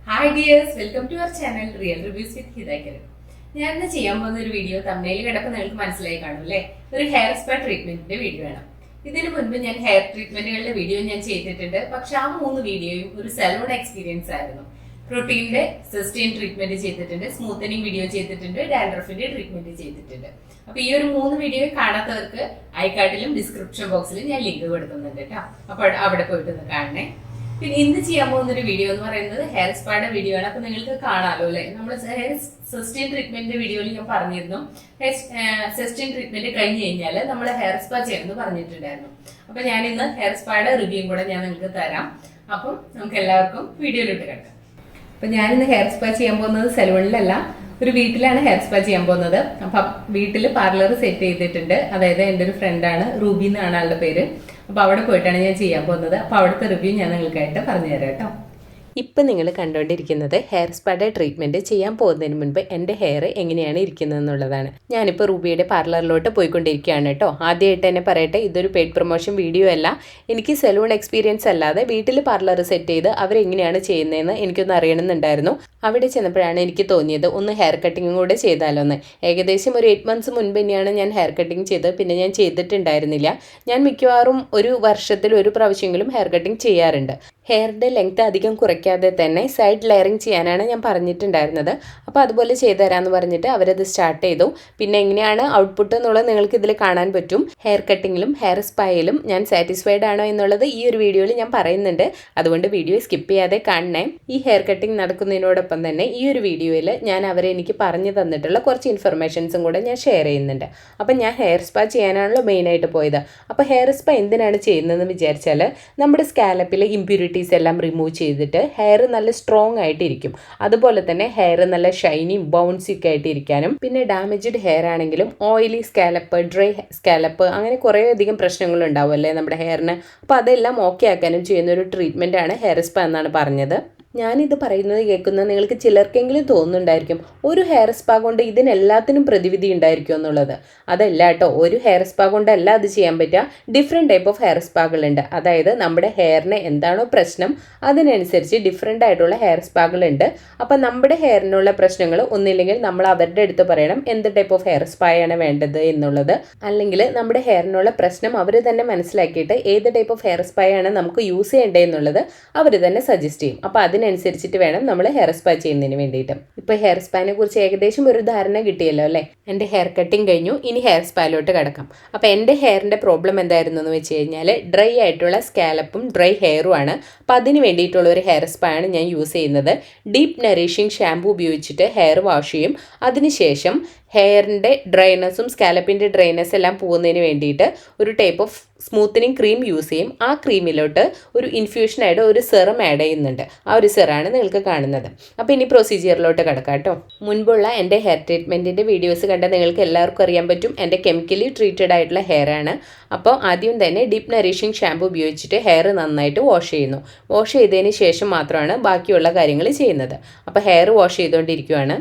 Hi dears, welcome to our channel Real Reviews with Hidayakaran. ഞാൻ ഇന്ന് ചെയ്യാൻ പോകുന്ന ഒരു വീഡിയോ തമ്മിൽ കിടക്കുന്ന നിങ്ങൾക്ക് മനസ്സിലായി കാണും അല്ലേ? ഒരു ഹെയർ സ്പാ ട്രീറ്റ്മെന്റിന്റെ വീഡിയോ ആണ്. ഇതിനു മുൻപ് ഞാൻ ഹെയർ ട്രീറ്റ്മെന്റുകളുടെ വീഡിയോ ഞാൻ ചെയ്തിട്ടുണ്ട്. പക്ഷെ ആ 3 വീഡിയോയും ഒരു സലൂൺ എക്സ്പീരിയൻസ് ആയിരുന്നു. പ്രോട്ടീന്റെ സിസ്റ്റൈൻ ട്രീറ്റ്മെന്റ് ചെയ്തിട്ടുണ്ട്, സ്മൂത്തനിങ് വീഡിയോ ചെയ്തിട്ടുണ്ട്, ഡാൻഡ്രഫിന്റെ ട്രീറ്റ്മെന്റ് ചെയ്തിട്ടുണ്ട്. അപ്പൊ ഈ ഒരു 3 വീഡിയോ കാണാത്തവർക്ക് ഐക്കാർഡിലും ഡിസ്ക്രിപ്ഷൻ ബോക്സിലും ഞാൻ ലിങ്ക് കൊടുക്കുന്നുണ്ട് കേട്ടോ. അപ്പൊ അവിടെ പോയിട്ട് ഒന്ന് കാണണേ. പിന്നെ ഇന്ന് ചെയ്യാൻ പോകുന്ന ഒരു വീഡിയോ എന്ന് പറയുന്നത് ഹെയർ സ്പായുടെ വീഡിയോ ആണ്. അപ്പൊ നിങ്ങൾക്ക് കാണാമല്ലോ അല്ലെ, നമ്മൾ ഹെയർ സിസ്റ്റൈൻ ട്രീറ്റ്മെന്റിന്റെ വീഡിയോയിൽ ഞാൻ പറഞ്ഞിരുന്നു സിസ്റ്റൈൻ ട്രീറ്റ്മെന്റ് കഴിഞ്ഞ് കഴിഞ്ഞാൽ നമ്മൾ ഹെയർ സ്പാ ചെയ്യുമെന്ന് പറഞ്ഞിട്ടുണ്ടായിരുന്നു. അപ്പൊ ഞാൻ ഇന്ന് ഹെയർ സ്പായുടെ റിവ്യൂ കൂടെ ഞാൻ നിങ്ങൾക്ക് തരാം. അപ്പം നമുക്ക് എല്ലാവർക്കും വീഡിയോയിലിട്ട് കിടക്കാം. അപ്പൊ ഞാനിന്ന് ഹെയർ സ്പാ ചെയ്യാൻ പോകുന്നത് സലൂണിലല്ല, ഒരു വീട്ടിലാണ് ഹെയർ സ്പാ ചെയ്യാൻ പോകുന്നത്. അപ്പൊ വീട്ടിൽ പാർലർ സെറ്റ് ചെയ്തിട്ടുണ്ട്. അതായത് എൻ്റെ ഒരു ഫ്രണ്ടാണ്, റൂബി എന്നാണ് ആളുടെ പേര്. അപ്പൊ അവിടെ പോയിട്ടാണ് ഞാൻ ചെയ്യാൻ പോകുന്നത്. അപ്പൊ അവിടുത്തെ റിവ്യൂ ഞാൻ നിങ്ങൾക്കായിട്ട് പറഞ്ഞു തരാം കേട്ടോ. ഇപ്പം നിങ്ങൾ കണ്ടുകൊണ്ടിരിക്കുന്നത് ഹെയർ സ്പായുടെ ട്രീറ്റ്മെൻറ്റ് ചെയ്യാൻ പോകുന്നതിന് മുൻപ് എൻ്റെ ഹെയർ എങ്ങനെയാണ് ഇരിക്കുന്നത് എന്നുള്ളതാണ്. ഞാനിപ്പോൾ റൂബിയുടെ പാർലറിലോട്ട് പോയിക്കൊണ്ടിരിക്കുകയാണ് കേട്ടോ. ആദ്യമായിട്ട് തന്നെ പറയട്ടെ, ഇതൊരു പെയ്ഡ് പ്രൊമോഷൻ വീഡിയോ അല്ല. എനിക്ക് സലൂൺ എക്സ്പീരിയൻസ് അല്ലാതെ വീട്ടിൽ പാർലർ സെറ്റ് ചെയ്ത് അവരെങ്ങനെയാണ് ചെയ്യുന്നതെന്ന് എനിക്കൊന്ന് അറിയണമെന്നുണ്ടായിരുന്നു. അവിടെ ചെന്നപ്പോഴാണ് എനിക്ക് തോന്നിയത് ഒന്ന് ഹെയർ കട്ടിങ്ങും കൂടെ ചെയ്താലോ എന്ന്. ഏകദേശം ഒരു 8 months മുൻപ് തന്നെയാണ് ഞാൻ ഹെയർ കട്ടിങ് ചെയ്തത്. പിന്നെ ഞാൻ ചെയ്തിട്ടുണ്ടായിരുന്നില്ല. ഞാൻ മിക്കവാറും ഒരു വർഷത്തിൽ ഒരു പ്രാവശ്യമെങ്കിലും ഹെയർ കട്ടിങ് ചെയ്യാറുണ്ട്. ഹെയറിൻ്റെ ലെങ്ത് അധികം കുറയ്ക്കാതെ തന്നെ സൈഡ് ലെയറിങ് ചെയ്യാനാണ് ഞാൻ പറഞ്ഞിട്ടുണ്ടായിരുന്നത്. അപ്പോൾ അതുപോലെ ചെയ്തു തരാമെന്ന് പറഞ്ഞിട്ട് അവരത് സ്റ്റാർട്ട് ചെയ്തു. പിന്നെ എങ്ങനെയാണ് ഔട്ട്പുട്ട് എന്നുള്ളത് നിങ്ങൾക്ക് ഇതിൽ കാണാൻ പറ്റും. ഹെയർ കട്ടിങ്ങിലും ഹെയർ സ്പായിലും ഞാൻ സാറ്റിസ്ഫൈഡ് ആണോ എന്നുള്ളത് ഈ ഒരു വീഡിയോയിൽ ഞാൻ പറയുന്നുണ്ട്. അതുകൊണ്ട് വീഡിയോ സ്കിപ്പ് ചെയ്യാതെ കാണണേ. ഈ ഹെയർ കട്ടിങ് നടക്കുന്നതിനോടൊപ്പം തന്നെ ഈ ഒരു വീഡിയോയിൽ ഞാൻ എനിക്ക് പറഞ്ഞു തന്നിട്ടുള്ള കുറച്ച് ഇൻഫർമേഷൻസും കൂടെ ഞാൻ ഷെയർ ചെയ്യുന്നുണ്ട്. അപ്പം ഞാൻ ഹെയർ സ്പാ ചെയ്യാനാണല്ലോ മെയിനായിട്ട് പോയത്. അപ്പോൾ ഹെയർ സ്പാ എന്തിനാണ് ചെയ്യുന്നതെന്ന് വിചാരിച്ചാൽ നമ്മുടെ സ്കാലപ്പിലെ ഇമ്പ്യൂരിറ്റി എല്ലാം റിമൂവ് ചെയ്തിട്ട് ഹെയർ നല്ല സ്ട്രോങ് ആയിട്ടിരിക്കും. അതുപോലെ തന്നെ ഹെയർ നല്ല ഷൈനിയും ബൗൺസിയൊക്കെ ആയിട്ട് ഇരിക്കാനും, പിന്നെ ഡാമേജ്ഡ് ഹെയർ ആണെങ്കിലും ഓയിലി സ്കാലപ്പ്, ഡ്രൈ സ്കാലപ്പ്, അങ്ങനെ കുറേ അധികം പ്രശ്നങ്ങൾ ഉണ്ടാവും അല്ലേ നമ്മുടെ ഹെയറിന്. അപ്പോൾ അതെല്ലാം ഓക്കെ ആക്കാനും ചെയ്യുന്ന ഒരു ട്രീറ്റ്മെൻ്റ് ആണ് ഹെയർ സ്പാ എന്നാണ് പറഞ്ഞത്. ഞാനിത് പറയുന്നത് കേൾക്കുന്നത് നിങ്ങൾക്ക് ചിലർക്കെങ്കിലും തോന്നുന്നുണ്ടായിരിക്കും, ഒരു ഹെയർ സ്പാ കൊണ്ട് ഇതിനെല്ലാത്തിനും പ്രതിവിധി ഉണ്ടായിരിക്കും എന്നുള്ളത്. അതല്ല കേട്ടോ, ഒരു ഹെയർ സ്പാ കൊണ്ടല്ല അത് ചെയ്യാൻ പറ്റുക. ഡിഫറെൻറ്റ് ടൈപ്പ് ഓഫ് ഹെയർ സ്പാകളുണ്ട്. അതായത് നമ്മുടെ ഹെയറിന് എന്താണോ പ്രശ്നം അതിനനുസരിച്ച് ഡിഫറെൻ്റ് ആയിട്ടുള്ള ഹെയർ സ്പാകളുണ്ട്. അപ്പം നമ്മുടെ ഹെയറിനുള്ള പ്രശ്നങ്ങൾ ഒന്നില്ലെങ്കിൽ നമ്മൾ അവരുടെ അടുത്ത് പറയണം എന്ത് ടൈപ്പ് ഓഫ് ഹെയർ സ്പായാണ് വേണ്ടത് എന്നുള്ളത്. അല്ലെങ്കിൽ നമ്മുടെ ഹെയറിനുള്ള പ്രശ്നം അവർ തന്നെ മനസ്സിലാക്കിയിട്ട് ഏത് ടൈപ്പ് ഓഫ് ഹെയർ സ്പായാണ് നമുക്ക് യൂസ് ചെയ്യേണ്ടത് എന്നുള്ളത് അവർ തന്നെ സജസ്റ്റ് ചെയ്യും. അപ്പോൾ അതിനനുസരിച്ചിട്ട് വേണം നമ്മൾ ഹെയർ സ്പാ ചെയ്യുന്നതിന് വേണ്ടിയിട്ട്. ഇപ്പോൾ ഹെയർ സ്പാനെ കുറിച്ച് ഏകദേശം ഒരു ധാരണ കിട്ടിയല്ലോ അല്ലേ. എൻ്റെ ഹെയർ കട്ടിങ് കഴിഞ്ഞു, ഇനി ഹെയർ സ്പായിലോട്ട് കിടക്കാം. അപ്പോൾ എൻ്റെ ഹെയറിൻ്റെ പ്രോബ്ലം എന്തായിരുന്നു എന്ന് വെച്ച് കഴിഞ്ഞാൽ ഡ്രൈ ആയിട്ടുള്ള സ്കാലപ്പും ഡ്രൈ ഹെയറും ആണ്. അപ്പോൾ അതിന് വേണ്ടിയിട്ടുള്ള ഒരു ഹെയർ സ്പാ ആണ് ഞാൻ യൂസ് ചെയ്യുന്നത്. ഡീപ്പ് നറിഷിങ് ഷാമ്പു ഉപയോഗിച്ചിട്ട് ഹെയർ വാഷ് ചെയ്യും. അതിനുശേഷം ഹെയറിൻ്റെ ഡ്രൈനെസ്സും സ്കാലപ്പിൻ്റെ ഡ്രൈനെസ് എല്ലാം പോകുന്നതിന് വേണ്ടിയിട്ട് ഒരു type of smoothening cream use ചെയ്യും. ആ ക്രീമിലോട്ട് ഒരു ഇൻഫ്യൂഷനായിട്ട് ഒരു സെറം ആഡ് ചെയ്യുന്നുണ്ട്. ആ ഒരു സെറാണ് നിങ്ങൾക്ക് കാണുന്നത്. അപ്പോൾ ഇനി പ്രൊസീജിയറിലോട്ട് കിടക്കാം കേട്ടോ. മുൻപുള്ള എൻ്റെ ഹെയർ ട്രീറ്റ്മെൻറ്റിൻ്റെ വീഡിയോസ് കണ്ടാൽ നിങ്ങൾക്ക് എല്ലാവർക്കും അറിയാൻ പറ്റും എൻ്റെ കെമിക്കലി ട്രീറ്റഡ് ആയിട്ടുള്ള ഹെയർ ആണ്. അപ്പോൾ ആദ്യം തന്നെ ഡീപ്പ് നറിഷിങ് ഷാമ്പു ഉപയോഗിച്ചിട്ട് ഹെയർ നന്നായിട്ട് വാഷ് ചെയ്യുന്നു. വാഷ് ചെയ്തതിന് ശേഷം മാത്രമാണ് ബാക്കിയുള്ള കാര്യങ്ങൾ ചെയ്യുന്നത്. അപ്പോൾ ഹെയർ വാഷ് ചെയ്തുകൊണ്ടിരിക്കുകയാണ്.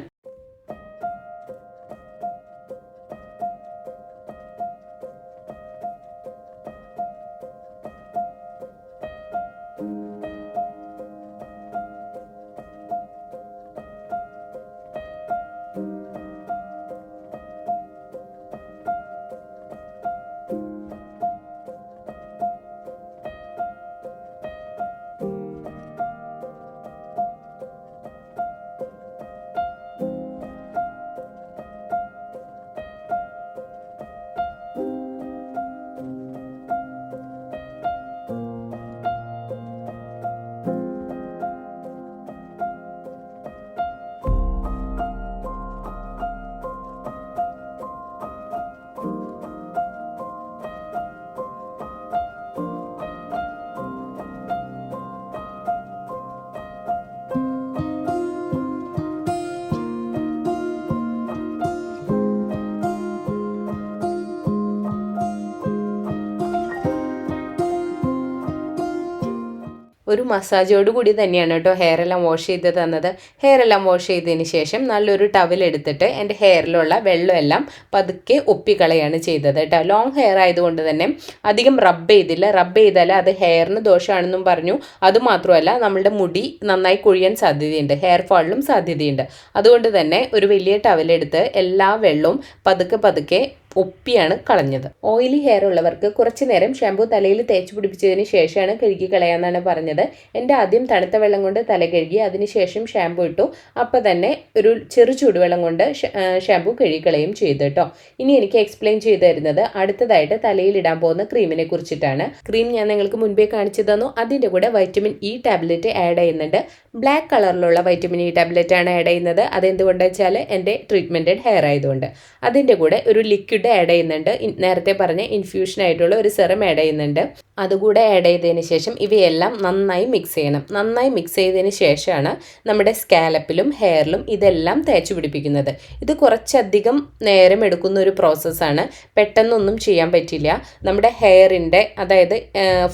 ഒരു മസാജോട് കൂടി തന്നെയാണ് കേട്ടോ ഹെയർ എല്ലാം വാഷ് ചെയ്ത് തന്നത്. ഹെയർ എല്ലാം വാഷ് ചെയ്തതിന് ശേഷം നല്ലൊരു ടവൽ എടുത്തിട്ട് എൻ്റെ ഹെയറിലുള്ള വെള്ളമെല്ലാം പതുക്കെ ഒപ്പിക്കളയാണ് ചെയ്തത് കേട്ടോ. ലോങ് ഹെയർ ആയതുകൊണ്ട് തന്നെ അധികം റബ്ബ് ചെയ്തില്ല. റബ്ബ് ചെയ്താൽ അത് ഹെയറിന് ദോഷമാണെന്നും പറഞ്ഞു. അതുമാത്രമല്ല നമ്മളുടെ മുടി നന്നായി കൊഴിയാൻ സാധ്യതയുണ്ട്, ഹെയർ ഫാളിലും സാധ്യതയുണ്ട്. അതുകൊണ്ട് തന്നെ ഒരു വലിയ ടവലെടുത്ത് എല്ലാ വെള്ളവും പതുക്കെ പതുക്കെ ഒപ്പിയാണ് കളഞ്ഞത്. ഓയിലി ഹെയർ ഉള്ളവർക്ക് കുറച്ച് നേരം ഷാമ്പൂ തലയിൽ തേച്ച് പിടിപ്പിച്ചതിന് ശേഷമാണ് കഴുകി കളയാന്നാണ് പറഞ്ഞത്. എൻ്റെ ആദ്യം തണുത്ത വെള്ളം കൊണ്ട് തല കഴുകി അതിനുശേഷം ഷാമ്പൂ ഇട്ടു. അപ്പോൾ തന്നെ ഒരു ചെറു ചൂടുവെള്ളം കൊണ്ട് ഷാമ്പൂ കഴുകിക്കളയും ചെയ്തു കേട്ടോ. ഇനി എനിക്ക് എക്സ്പ്ലെയിൻ ചെയ്തു തരുന്നത് അടുത്തതായിട്ട് തലയിൽ ഇടാൻ പോകുന്ന ക്രീമിനെ കുറിച്ചിട്ടാണ്. ക്രീം ഞാൻ നിങ്ങൾക്ക് മുൻപേ കാണിച്ചു തന്നു. അതിൻ്റെ കൂടെ വൈറ്റമിൻ ഇ ടാബ്ലറ്റ് ആഡ് ചെയ്യുന്നുണ്ട്. ബ്ലാക്ക് കളറിലുള്ള വൈറ്റമിൻ ഇ ടാബ്ലറ്റ് ആണ് ആഡ് ചെയ്യുന്നത്. അതെന്തുകൊണ്ടെന്ന് വെച്ചാൽ എൻ്റെ ട്രീറ്റ്മെൻറ്റഡ് ഹെയർ ആയതുകൊണ്ട്. അതിൻ്റെ കൂടെ ഒരു ലിക്വിഡ് ആഡ് ചെയ്യുന്നുണ്ട്. നേരത്തെ പറഞ്ഞ ഇൻഫ്യൂഷൻ ആയിട്ടുള്ള ഒരു സെറം ആഡ് ചെയ്യുന്നുണ്ട്. അതുകൂടെ ആഡ് ചെയ്തതിന് ശേഷം ഇവയെല്ലാം നന്നായി മിക്സ് ചെയ്യണം. നന്നായി മിക്സ് ചെയ്തതിന് ശേഷമാണ് നമ്മുടെ സ്കാലപ്പിലും ഹെയറിലും ഇതെല്ലാം തേച്ച് പിടിപ്പിക്കുന്നത്. ഇത് കുറച്ചധികം നേരം എടുക്കുന്ന ഒരു പ്രോസസ്സാണ്. പെട്ടെന്നൊന്നും ചെയ്യാൻ പറ്റില്ല. നമ്മുടെ ഹെയറിൻ്റെ, അതായത്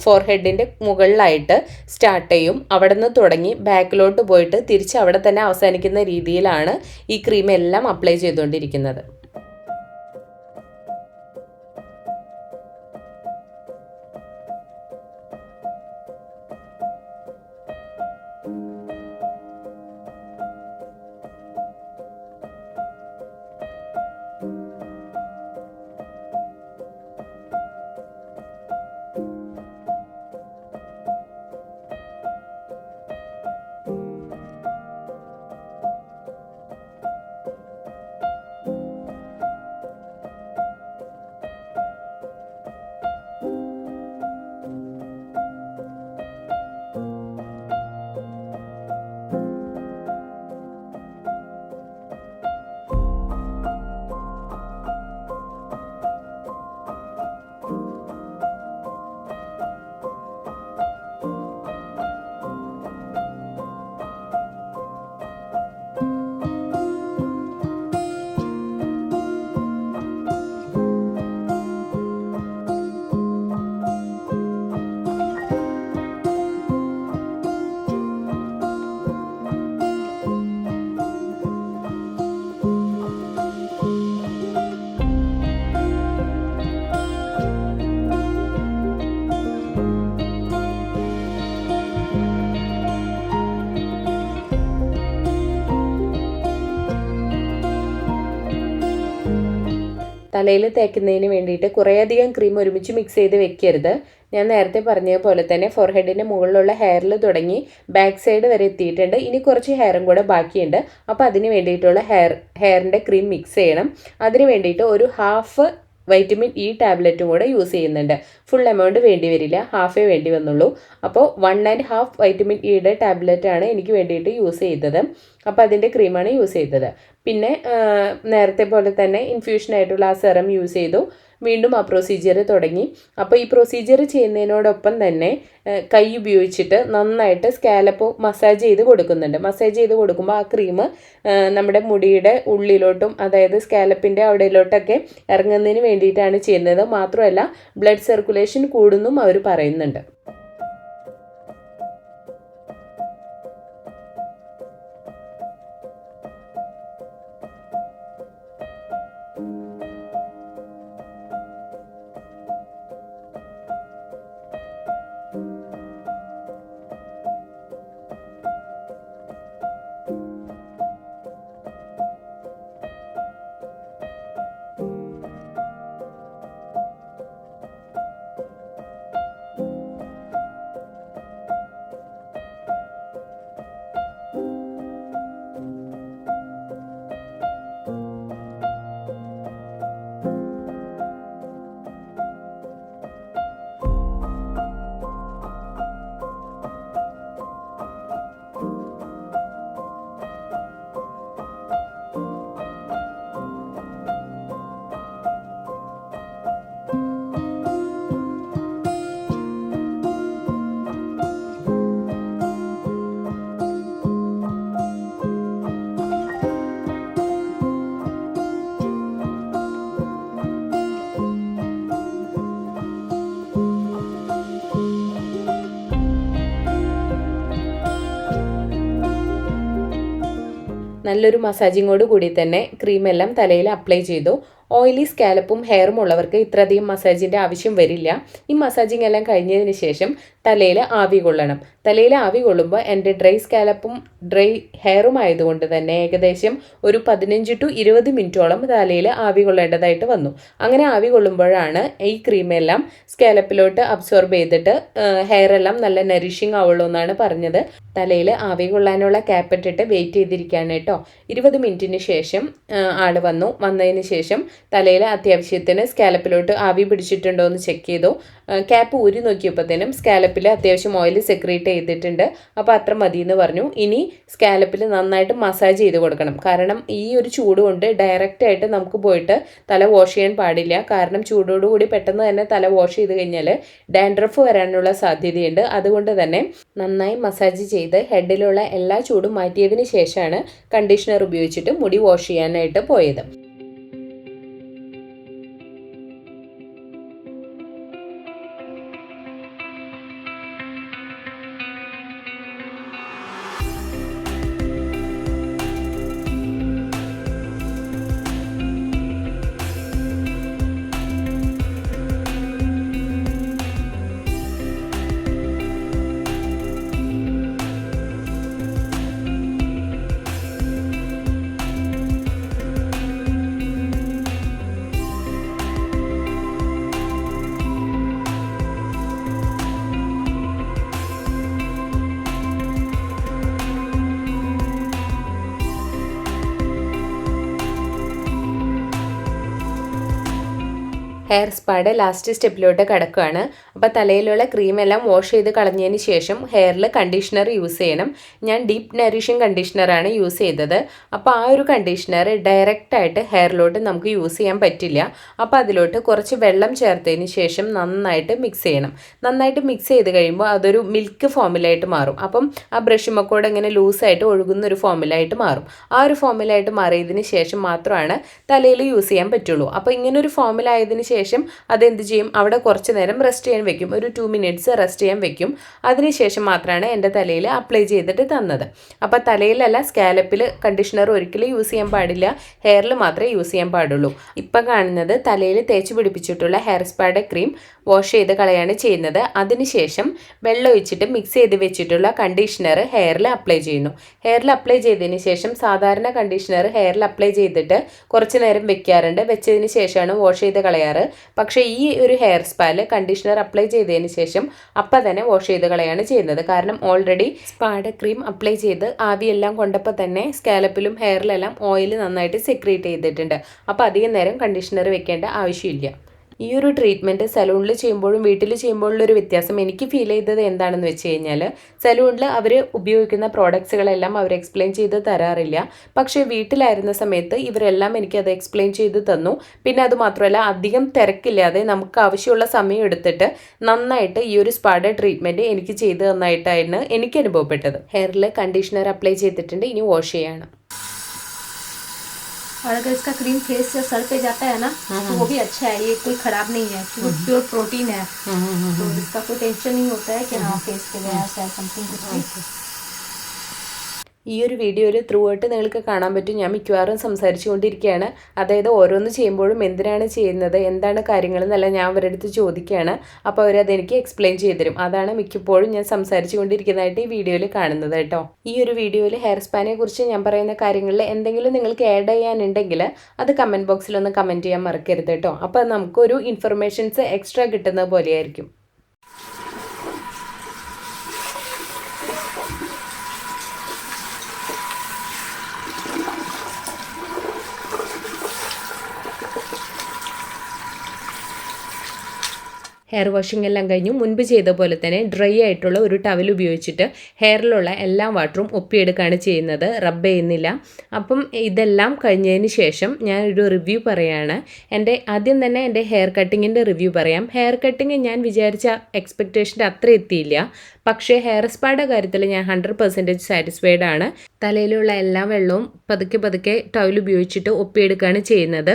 ഫോർഹെഡിൻ്റെ മുകളിലായിട്ട് സ്റ്റാർട്ട് ചെയ്യും. അവിടെ നിന്ന് തുടങ്ങി ബാക്കിലോട്ട് പോയിട്ട് തിരിച്ച് അവിടെ തന്നെ അവസാനിക്കുന്ന രീതിയിലാണ് ഈ ക്രീം എല്ലാം അപ്ലൈ ചെയ്തുകൊണ്ടിരിക്കുന്നത്. തലയിൽ തേക്കുന്നതിന് വേണ്ടിയിട്ട് കുറേയധികം ക്രീം ഒരുമിച്ച് മിക്സ് ചെയ്ത് വെക്കരുത്. ഞാൻ നേരത്തെ പറഞ്ഞതുപോലെ തന്നെ ഫോർഹെഡിൻ്റെ മുകളിലുള്ള ഹെയറിൽ തുടങ്ങി ബാക്ക് സൈഡ് വരെ എത്തിയിട്ടുണ്ട്. ഇനി കുറച്ച് ഹെയറും കൂടെ ബാക്കിയുണ്ട്. അപ്പോൾ അതിന് വേണ്ടിയിട്ടുള്ള ഹെയറിൻ്റെ ക്രീം മിക്സ് ചെയ്യണം. അതിന് വേണ്ടിയിട്ട് ഒരു ഹാഫ് വൈറ്റമിൻ ഇ ടാബ്ലറ്റും കൂടെ യൂസ് ചെയ്യുന്നുണ്ട്. ഫുൾ എമൗണ്ട് വേണ്ടി വരില്ല, ഹാഫേ വേണ്ടി വന്നുള്ളൂ. അപ്പോൾ 1.5 വൈറ്റമിൻ ഇയുടെ ടാബ്ലറ്റാണ് എനിക്ക് വേണ്ടിയിട്ട് യൂസ് ചെയ്തത്. അപ്പോൾ അതിൻ്റെ ക്രീമാണ് യൂസ് ചെയ്തത്. പിന്നെ നേരത്തെ പോലെ തന്നെ ഇൻഫ്യൂഷനായിട്ടുള്ള ആ സെറം യൂസ് ചെയ്തു. വീണ്ടും ആ പ്രൊസീജിയർ തുടങ്ങി. അപ്പോൾ ഈ പ്രൊസീജിയർ ചെയ്യുന്നതിനോടൊപ്പം തന്നെ കൈ ഉപയോഗിച്ചിട്ട് നന്നായിട്ട് സ്കാലപ്പ് മസാജ് ചെയ്ത് കൊടുക്കുന്നുണ്ട്. മസാജ് ചെയ്ത് കൊടുക്കുമ്പോൾ ആ ക്രീം നമ്മുടെ മുടിയുടെ ഉള്ളിലോട്ടും, അതായത് സ്കാലപ്പിൻ്റെ അവിടെയിലോട്ടൊക്കെ ഇറങ്ങുന്നതിന് വേണ്ടിയിട്ടാണ് ചെയ്യുന്നത്. മാത്രമല്ല ബ്ലഡ് സർക്കുലേഷൻ കൂടുന്നും അവർ പറയുന്നുണ്ട്. നല്ലൊരു മസാജിങ്ങോട് കൂടി തന്നെ ക്രീമെല്ലാം തലയിൽ അപ്ലൈ ചെയ്തു. ഓയിലി സ്കാലപ്പും ഹെയറും ഉള്ളവർക്ക് ഇത്രയധികം മസാജിൻ്റെ ആവശ്യം വരില്ല. ഈ മസാജിങ് എല്ലാം കഴിഞ്ഞതിന് ശേഷം തലയിൽ ആവി കൊള്ളണം. തലയിൽ ആവി കൊള്ളുമ്പോൾ എൻ്റെ ഡ്രൈ സ്കാലപ്പും ഡ്രൈ ഹെയറും ആയതുകൊണ്ട് തന്നെ ഏകദേശം ഒരു 15 to 20 മിനിറ്റോളം തലയിൽ ആവി കൊള്ളേണ്ടതായിട്ട് വന്നു. അങ്ങനെ ആവി കൊള്ളുമ്പോഴാണ് ഈ ക്രീമെല്ലാം സ്കാലപ്പിലോട്ട് അബ്സോർബ് ചെയ്തിട്ട് ഹെയറെല്ലാം നല്ല നറിഷിങ് ആവുള്ളൂ എന്നാണ് പറഞ്ഞത്. തലയിൽ ആവി കൊള്ളാനുള്ള ക്യാപ്പിട്ടിട്ട് വെയിറ്റ് ചെയ്തിരിക്കുകയാണ് കേട്ടോ. 20 മിനിറ്റിന് ശേഷം ആൾ വന്നതിന് ശേഷം തലയിൽ അത്യാവശ്യത്തിന് സ്കാലപ്പിലോട്ട് ആവി പിടിച്ചിട്ടുണ്ടോ എന്ന് ചെക്ക് ചെയ്തു. ക്യാപ്പ് ഊരി നോക്കിയപ്പോഴത്തേനും സ്കാലപ്പിൽ അത്യാവശ്യം ഓയിൽ സെക്രീറ്റ് ചെയ്തിട്ടുണ്ട്. അപ്പോൾ അത്ര മതി എന്ന് പറഞ്ഞു. ഇനി സ്കാലപ്പിൽ നന്നായിട്ട് മസാജ് ചെയ്ത് കൊടുക്കണം. കാരണം ഈ ഒരു ചൂട് കൊണ്ട് ഡയറക്റ്റ് ആയിട്ട് നമുക്ക് പോയിട്ട് തല വാഷ് ചെയ്യാൻ പാടില്ല. കാരണം ചൂടോടുകൂടി പെട്ടെന്ന് തന്നെ തല വാഷ് ചെയ്ത് കഴിഞ്ഞാൽ ഡാൻഡ്രഫ് വരാനുള്ള സാധ്യതയുണ്ട്. അതുകൊണ്ട് തന്നെ നന്നായി മസാജ് ചെയ്ത് ഹെഡിലുള്ള എല്ലാ ചൂടും മാറ്റിയതിന് ശേഷമാണ് കണ്ടീഷണർ ഉപയോഗിച്ചിട്ട് മുടി വാഷ് ചെയ്യാനായിട്ട് പോയത്. ഹെയർ സ്പായുടെ ലാസ്റ്റ് സ്റ്റെപ്പിലോട്ട് കിടക്കുകയാണ്. അപ്പോൾ തലയിലുള്ള ക്രീമെല്ലാം വാഷ് ചെയ്ത് കളഞ്ഞതിന് ശേഷം ഹെയറിൽ കണ്ടീഷണർ യൂസ് ചെയ്യണം. ഞാൻ ഡീപ്പ് നറിഷിങ് കണ്ടീഷണറാണ് യൂസ് ചെയ്തത്. അപ്പോൾ ആ ഒരു കണ്ടീഷണർ ഡയറക്റ്റായിട്ട് ഹെയറിലോട്ട് നമുക്ക് യൂസ് ചെയ്യാൻ പറ്റില്ല. അപ്പോൾ അതിലോട്ട് കുറച്ച് വെള്ളം ചേർത്തതിന് ശേഷം നന്നായിട്ട് മിക്സ് ചെയ്യണം. നന്നായിട്ട് മിക്സ് ചെയ്ത് കഴിയുമ്പോൾ അതൊരു മിൽക്ക് ഫോമിലായിട്ട് മാറും. അപ്പം ആ ബ്രഷുമൊക്കെ ഇങ്ങനെ ലൂസായിട്ട് ഒഴുകുന്ന ഒരു ഫോമിലായിട്ട് മാറും. ആ ഒരു ഫോമിലായിട്ട് മാറിയതിന് ശേഷം മാത്രമാണ് തലയിൽ യൂസ് ചെയ്യാൻ പറ്റുള്ളൂ. അപ്പോൾ ഇങ്ങനൊരു ഫോമിലായതിന് ശേഷം അതെന്ത് ചെയ്യും, അവിടെ കുറച്ച് നേരം റെസ്റ്റ് ചെയ്യാൻ വെക്കും. ഒരു 2 മിനിറ്റ്സ് റെസ്റ്റ് ചെയ്യാൻ വെക്കും. അതിനുശേഷം മാത്രമാണ് എൻ്റെ തലയിൽ അപ്ലൈ ചെയ്തിട്ട് തന്നത്. അപ്പോൾ തലയിലല്ല, സ്കാലപ്പിൽ കണ്ടീഷണർ ഒരിക്കലും യൂസ് ചെയ്യാൻ പാടില്ല. ഹെയറിൽ മാത്രമേ യൂസ് ചെയ്യാൻ പാടുള്ളൂ. ഇപ്പം കാണുന്നത് തലയിൽ തേച്ച് പിടിപ്പിച്ചിട്ടുള്ള ഹെയർ സ്പായുടെ ക്രീം വാഷ് ചെയ്ത് കളയാണ് ചെയ്യുന്നത്. അതിനുശേഷം വെള്ളം ഒഴിച്ചിട്ട് മിക്സ് ചെയ്ത് വെച്ചിട്ടുള്ള കണ്ടീഷണർ ഹെയറിൽ അപ്ലൈ ചെയ്യുന്നു. ഹെയറിൽ അപ്ലൈ ചെയ്തതിന് ശേഷം സാധാരണ കണ്ടീഷണർ ഹെയറിൽ അപ്ലൈ ചെയ്തിട്ട് കുറച്ച് നേരം വെക്കാറുണ്ട്. വെച്ചതിന് ശേഷമാണ് വാഷ് ചെയ്ത് കളയാറ്. പക്ഷേ ഈ ഒരു ഹെയർ സ്പായിൽ കണ്ടീഷണർ അപ്ലൈ ചെയ്തതിന് ശേഷം അപ്പം തന്നെ വാഷ് ചെയ്ത് കളയാണ് ചെയ്യുന്നത്. കാരണം ഓൾറെഡി സ്പായുടെ ക്രീം അപ്ലൈ ചെയ്ത് ആവിയെല്ലാം കൊണ്ടപ്പോൾ തന്നെ സ്കാലപ്പിലും ഹെയറിലെല്ലാം ഓയിൽ നന്നായിട്ട് സെക്രീറ്റ് ചെയ്തിട്ടുണ്ട്. അപ്പോൾ അധികം നേരം കണ്ടീഷണർ വെക്കേണ്ട ആവശ്യമില്ല. ഈ ഒരു ട്രീറ്റ്മെൻറ്റ് സലൂണിൽ ചെയ്യുമ്പോഴും വീട്ടിൽ ചെയ്യുമ്പോഴുള്ളൊരു വ്യത്യാസം എനിക്ക് ഫീൽ ചെയ്തത് എന്താണെന്ന് വെച്ച് കഴിഞ്ഞാൽ, സലൂണിൽ അവർ ഉപയോഗിക്കുന്ന പ്രോഡക്ട്സുകളെല്ലാം അവർ എക്സ്പ്ലെയിൻ ചെയ്ത് തരാറില്ല. പക്ഷേ വീട്ടിലായിരുന്ന സമയത്ത് ഇവരെല്ലാം എനിക്കത് എക്സ്പ്ലെയിൻ ചെയ്ത് തന്നു. പിന്നെ അത് മാത്രമല്ല, അധികം തിരക്കില്ലാതെ നമുക്ക് ആവശ്യമുള്ള സമയം എടുത്തിട്ട് നന്നായിട്ട് ഈ ഒരു സ്പായുടെ ട്രീറ്റ്മെൻറ്റ് എനിക്ക് ചെയ്ത് തന്നായിട്ടായിരുന്നു എനിക്ക് അനുഭവപ്പെട്ടത്. ഹെയറിൽ കണ്ടീഷണർ അപ്ലൈ ചെയ്തിട്ടുണ്ട്, ഇനി വാഷ് ചെയ്യണം. और अगर इसका क्रीम फेस या सर पे जाता है ना तो वो भी अच्छा है, ये कोई खराब नहीं है क्योंकि प्योर प्रोटीन है। तो इसका कोई टेंशन नहीं होता है कि हाँ फेस पे गया है समथिंग कुछ भी। ഈ ഒരു വീഡിയോയിൽ ത്രൂ ആയിട്ട് നിങ്ങൾക്ക് കാണാൻ പറ്റും. ഞാൻ മിക്കവാറും സംസാരിച്ചു കൊണ്ടിരിക്കുകയാണ്. അതായത് ഓരോന്ന് ചെയ്യുമ്പോഴും എന്തിനാണ് ചെയ്യുന്നത്, എന്താണ് കാര്യങ്ങൾ എന്നല്ല ഞാൻ അവരുടെ അടുത്ത് ചോദിക്കുകയാണ്. അപ്പോൾ അവരതെനിക്ക് എക്സ്പ്ലെയിൻ ചെയ്ത് തരും. അതാണ് മിക്കപ്പോഴും ഞാൻ സംസാരിച്ചു കൊണ്ടിരിക്കുന്നതായിട്ട് ഈ വീഡിയോയിൽ കാണുന്നത് കേട്ടോ. ഈ ഒരു വീഡിയോയിൽ ഹെയർ സ്പാനെ കുറിച്ച് ഞാൻ പറയുന്ന കാര്യങ്ങളിൽ എന്തെങ്കിലും നിങ്ങൾക്ക് ആഡ് ചെയ്യാനുണ്ടെങ്കിൽ അത് കമൻറ്റ് ബോക്സിലൊന്ന് കമൻറ്റ് ചെയ്യാൻ മറക്കരുത് കേട്ടോ. അപ്പോൾ നമുക്കൊരു ഇൻഫർമേഷൻസ് എക്സ്ട്രാ കിട്ടുന്ന പോലെയായിരിക്കും. ഹെയർ വാഷിംഗ് എല്ലാം കഴിഞ്ഞു. മുൻപ് ചെയ്ത പോലെ തന്നെ ഡ്രൈ ആയിട്ടുള്ള ഒരു ടവൽ ഉപയോഗിച്ചിട്ട് ഹെയറിലുള്ള എല്ലാ വാട്ടറും ഒപ്പിയെടുക്കുകയാണ് ചെയ്യുന്നത്, റബ്ബ് ചെയ്യുന്നില്ല. അപ്പം ഇതെല്ലാം കഴിഞ്ഞതിന് ശേഷം ഞാനൊരു റിവ്യൂ പറയുകയാണ്. ആദ്യം തന്നെ എൻ്റെ ഹെയർ കട്ടിങ്ങിൻ്റെ റിവ്യൂ പറയാം. ഹെയർ കട്ടിങ് ഞാൻ വിചാരിച്ച എക്സ്പെക്റ്റേഷൻ്റെ അത്ര എത്തിയില്ല. പക്ഷേ ഹെയർ സ്പായുടെ കാര്യത്തിൽ ഞാൻ 100% സാറ്റിസ്ഫൈഡ് ആണ്. തലയിലുള്ള എല്ലാ വെള്ളവും പതുക്കെ പതുക്കെ ടവൽ ഉപയോഗിച്ചിട്ട് ഒപ്പിയെടുക്കുകയാണ് ചെയ്യുന്നത്.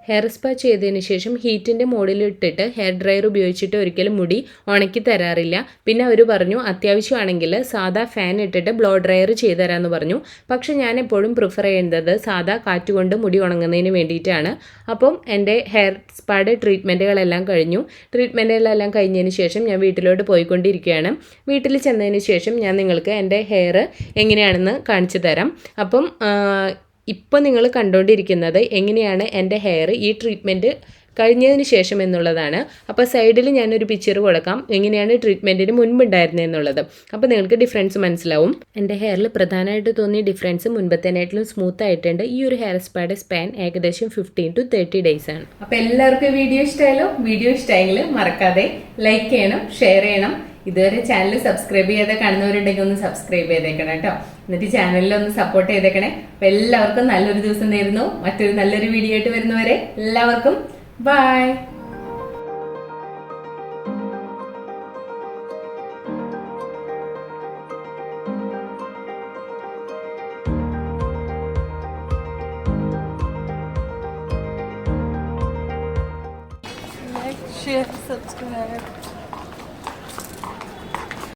ഹെയർ സ്പാ ചെയ്തതിന് ശേഷം ഹീറ്റിൻ്റെ മോഡിലിട്ടിട്ട് ഹെയർ ഡ്രയർ ഉപയോഗിച്ചിട്ട് ഒരിക്കലും മുടി ഉണക്കി തരാറില്ല. പിന്നെ അവർ പറഞ്ഞു അത്യാവശ്യമാണെങ്കിൽ സാധാ ഫാൻ ഇട്ടിട്ട് ബ്ലോ ഡ്രയർ ചെയ്ത് തരാമെന്ന് പറഞ്ഞു. പക്ഷെ ഞാൻ എപ്പോഴും പ്രിഫർ ചെയ്യുന്നത് സാധാ കാറ്റുകൊണ്ട് മുടി ഉണങ്ങുന്നതിന് വേണ്ടിയിട്ടാണ്. അപ്പം എൻ്റെ ഹെയർ സ്പായുടെ ട്രീറ്റ്മെൻറ്റുകളെല്ലാം കഴിഞ്ഞു. ട്രീറ്റ്മെൻറ്റുകളെല്ലാം കഴിഞ്ഞതിന് ശേഷം ഞാൻ വീട്ടിലോട്ട് പോയിക്കൊണ്ടിരിക്കുകയാണ്. വീട്ടിൽ ചെന്നതിന് ശേഷം ഞാൻ നിങ്ങൾക്ക് എൻ്റെ ഹെയർ എങ്ങനെയാണെന്ന് കാണിച്ചു തരാം. അപ്പം ഇപ്പോൾ നിങ്ങൾ കണ്ടുകൊണ്ടിരിക്കുന്നത് എങ്ങനെയാണ് എൻ്റെ ഹെയർ ഈ ട്രീറ്റ്മെൻറ്റ് കഴിഞ്ഞതിന് ശേഷം എന്നുള്ളതാണ്. അപ്പോൾ സൈഡിൽ ഞാനൊരു പിക്ചർ കൊടുക്കാം എങ്ങനെയാണ് ട്രീറ്റ്മെൻറ്റിന് മുൻപുണ്ടായിരുന്നത് എന്നുള്ളത്. അപ്പോൾ നിങ്ങൾക്ക് ഡിഫറൻസ് മനസ്സിലാവും. എൻ്റെ ഹെയറിൽ പ്രധാനമായിട്ട് തോന്നിയ ഡിഫറൻസ് മുൻപത്തേനായിട്ടും സ്മൂത്ത് ആയിട്ടുണ്ട്. ഈ ഒരു ഹെയർ സ്പായുടെ സ്പാൻ ഏകദേശം 15 to 30 days ആണ്. അപ്പോൾ എല്ലാവർക്കും വീഡിയോ ഇഷ്ടമായാലോ? വീഡിയോ ഇഷ്ടമായെങ്കിൽ മറക്കാതെ ലൈക്ക് ചെയ്യണം, ഷെയർ ചെയ്യണം. ഇതുവരെ ചാനൽ സബ്സ്ക്രൈബ് ചെയ്ത് കാണുന്നവരുണ്ടെങ്കിൽ ഒന്ന് സബ്സ്ക്രൈബ് ചെയ്തേക്കണം കേട്ടോ. എന്നിട്ട് ചാനലിൽ ഒന്ന് സപ്പോർട്ട് ചെയ്തേക്കണേ. അപ്പോൾ എല്ലാവർക്കും നല്ലൊരു ദിവസം നേരുന്നു. മറ്റൊരു നല്ലൊരു വീഡിയോ ആയിട്ട് വരുന്നവരെ എല്ലാവർക്കും ബൈ. Like, share, subscribe.